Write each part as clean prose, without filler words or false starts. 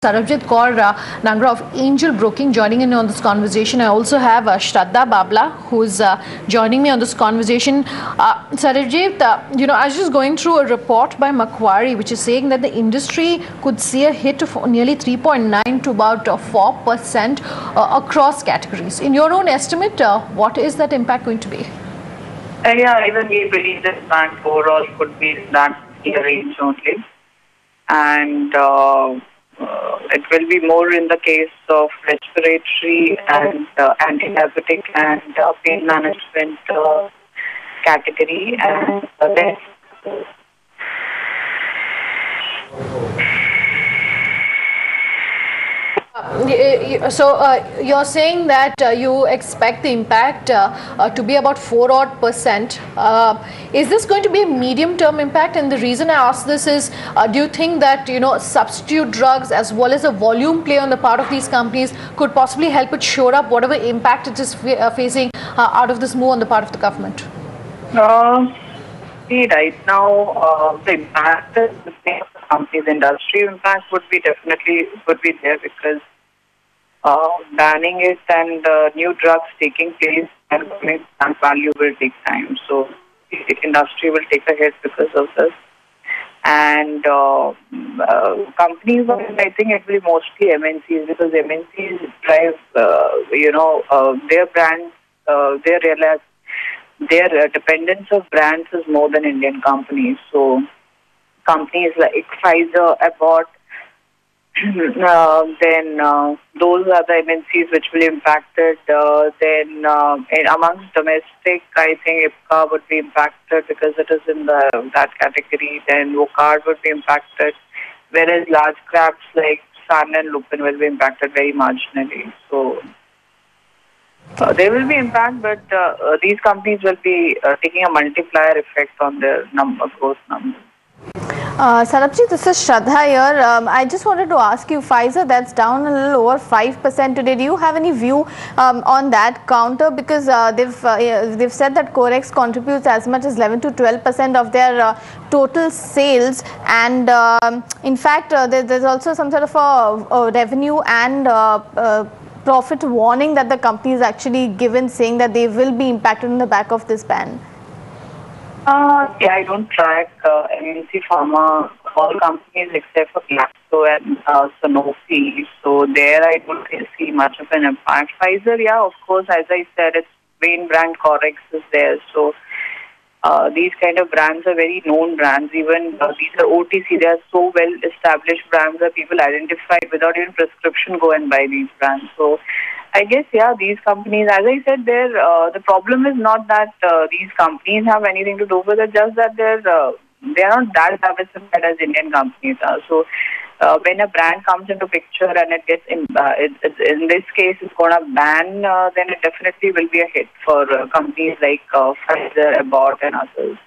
Sarabjit Kaur Nangra of Angel Broking joining in on this conversation. I also have Shraddha Babla who's joining me on this conversation. Sarabjit, I was just going through a report by Macquarie which is saying that the industry could see a hit of nearly 3.9 to about 4% across categories. In your own estimate, what is that impact going to be? Yeah, even we believe this impact overall could be in that range only. And it will be more in the case of respiratory and anti-diabetic and pain management category. And then So you're saying that you expect the impact to be about 4% odd. Is this going to be a medium-term impact? And the reason I ask this is, do you think that substitute drugs as well as a volume play on the part of these companies could possibly help it shore up whatever impact it is facing out of this move on the part of the government? See, right now the impact of the company's industry impact would be there because banning it and new drugs taking place and value will take time. So the industry will take a hit because of this. And companies, I think it will be mostly MNCs because MNCs drive, their brands, their dependence of brands is more than Indian companies. So companies like Pfizer, Abbott, then those are the MNCs which will be impacted. Then amongst domestic, I think Ipca would be impacted because it is in that category. Then Wockhardt would be impacted, whereas large caps like Sun and Lupin will be impacted very marginally. So there will be impact, but these companies will be taking a multiplier effect on their growth numbers. Sarabjit, this is Shraddha here. I just wanted to ask you, Pfizer, that's down a little over 5% today. Do you have any view on that counter? Because they've said that Corex contributes as much as 11 to 12% of their total sales, and in fact, there's also some sort of a revenue and profit warning that the company is actually given, saying that they will be impacted in the back of this ban. Yeah, I don't track MNC Pharma, all companies except for Glaxo and Sanofi. So there I don't see much of an impact. Pfizer, yeah, of course, as I said, its main brand Corex is there. So these kind of brands are very known brands. Even these are OTC, they are so well established brands that people identify without even prescription go and buy these brands. So I guess, yeah, these companies, as I said, the problem is not that these companies have anything to do with it, just that they are not that diversified as Indian companies are. So when a brand comes into picture and it gets in this case it's going to ban, then it definitely will be a hit for companies like Pfizer, Abbott and others.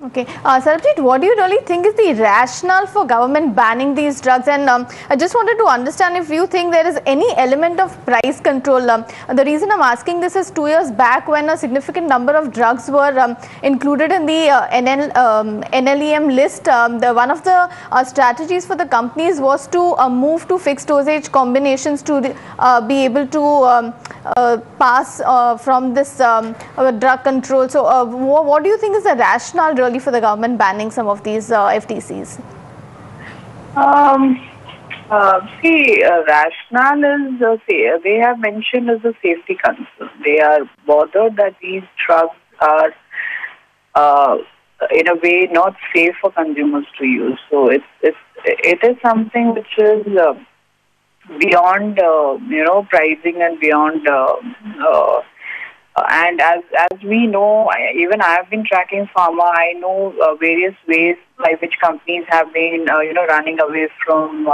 Okay. Sarabjit, what do you really think is the rationale for government banning these drugs? And I just wanted to understand if you think there is any element of price control. The reason I'm asking this is 2 years back when a significant number of drugs were included in the NLEM list, one of the strategies for the companies was to move to fixed dosage combinations to be able to pass from this drug control. So what do you think is the rationale really for the government banning some of these FTCs? Rationale is, they have mentioned as a safety concern. They are bothered that these drugs are in a way not safe for consumers to use. So it is something which is beyond pricing and beyond and as we know, even I have been tracking pharma. I know various ways by which companies have been running away from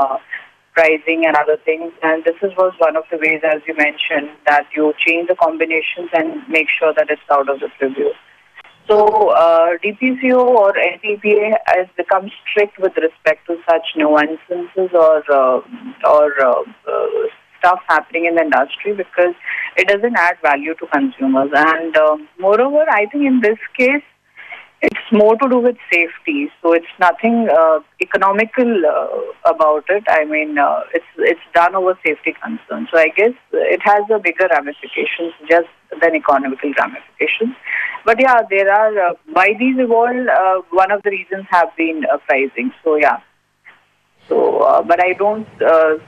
pricing and other things, and this was one of the ways, as you mentioned, that you change the combinations and make sure that it's out of the preview. So DPCO or NPPA has become strict with respect to such nuances or stuff happening in the industry because it doesn't add value to consumers. And moreover, I think in this case, It's more to do with safety, so it's nothing economical about it. I mean, it's done over safety concerns. So I guess it has a bigger ramifications just than economical ramifications. But yeah, there are why these evolved. One of the reasons have been pricing. So yeah. So, but I don't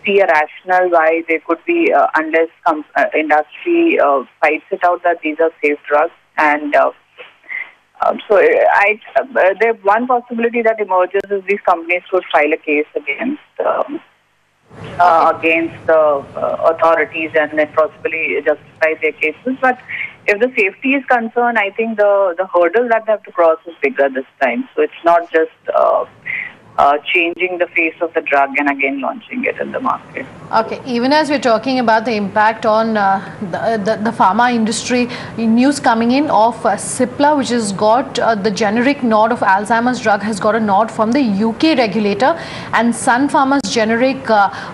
see a rationale why there could be unless industry fights it out that these are safe drugs and. There one possibility that emerges is these companies could file a case against the authorities and then possibly justify their cases. But if the safety is concerned, I think the hurdle that they have to cross is bigger this time. So it's not just changing the face of the drug and again launching it in the market. Okay, even as we're talking about the impact on the pharma industry, news coming in of Cipla, which has got the generic nod of Alzheimer's drug, has got a nod from the UK regulator, and Sun Pharma's generic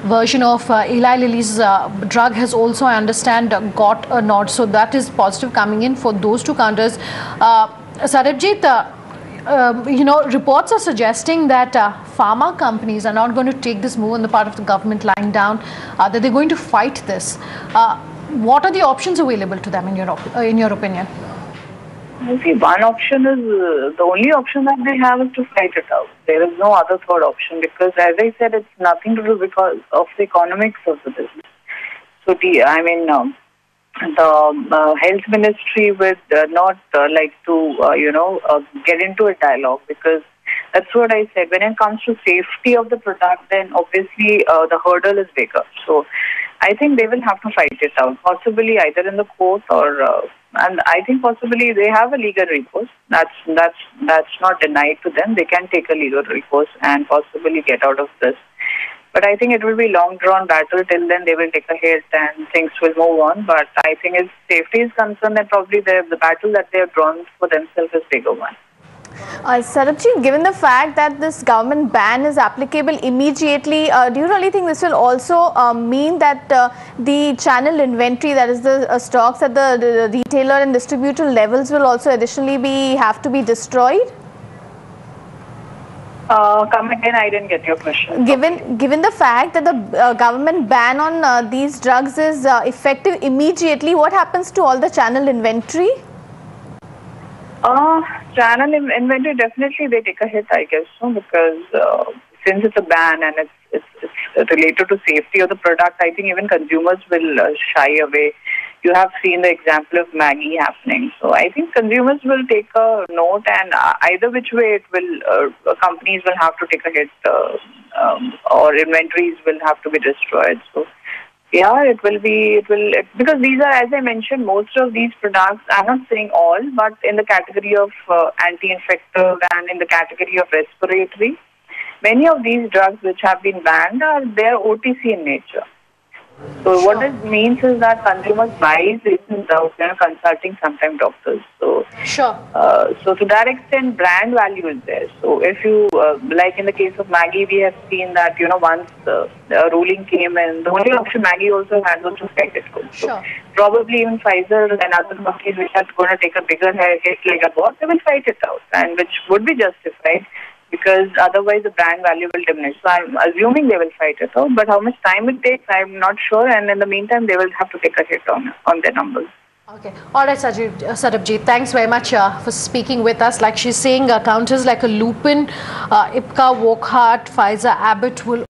version of Eli Lilly's drug has also, I understand, got a nod. So that is positive coming in for those two counters. Sarabjit, reports are suggesting that pharma companies are not going to take this move on the part of the government lying down, that they're going to fight this. What are the options available to them in your opinion? See, one option is, the only option that they have is to fight it out. There is no other third option because, as I said, it's nothing to do because of the economics of the business. So, the health ministry would not like to, get into a dialogue because that's what I said. When it comes to safety of the product, then obviously the hurdle is bigger. So I think they will have to fight it out, possibly either in the court or, and I think possibly they have a legal recourse. That's not denied to them. They can take a legal recourse and possibly get out of this. But I think it will be long-drawn battle. Till then, they will take a hit and things will move on. But I think if safety is concerned, then probably the battle that they have drawn for themselves is bigger one. Sarabjit, given the fact that this government ban is applicable immediately, do you really think this will also mean that the channel inventory, that is the stocks at the retailer and distributor levels, will also additionally have to be destroyed? Come again, I didn't get your question. Given the fact that the government ban on these drugs is effective immediately, what happens to all the channel inventory? Channel inventory, definitely they take a hit, I guess, so, because since it's a ban and it's related to safety of the product, I think even consumers will shy away. You have seen the example of Maggi happening. So I think consumers will take a note, and either which way it will, companies will have to take a hit, or inventories will have to be destroyed. So yeah, because these are, as I mentioned, most of these products, I'm not saying all, but in the category of anti-infective and in the category of respiratory, many of these drugs which have been banned they're OTC in nature. So what it means is that consumers buy this without consulting sometimes doctors. So so to that extent, brand value is there. So if you like in the case of Maggi, we have seen that once the ruling came in, the only option Maggi also had was to fight it. So probably even Pfizer and other companies which are going to take a bigger hit like Abbott, they will fight it out, and which would be justified, because otherwise the brand value will diminish. So I'm assuming they will fight it out, but how much time it takes, I'm not sure. And in the meantime, they will have to take a hit on their numbers. Okay. All right, Sarabjit, thanks very much for speaking with us. Like she's saying, counters like a Lupin, Ipca, Wockhardt, Pfizer, Abbott will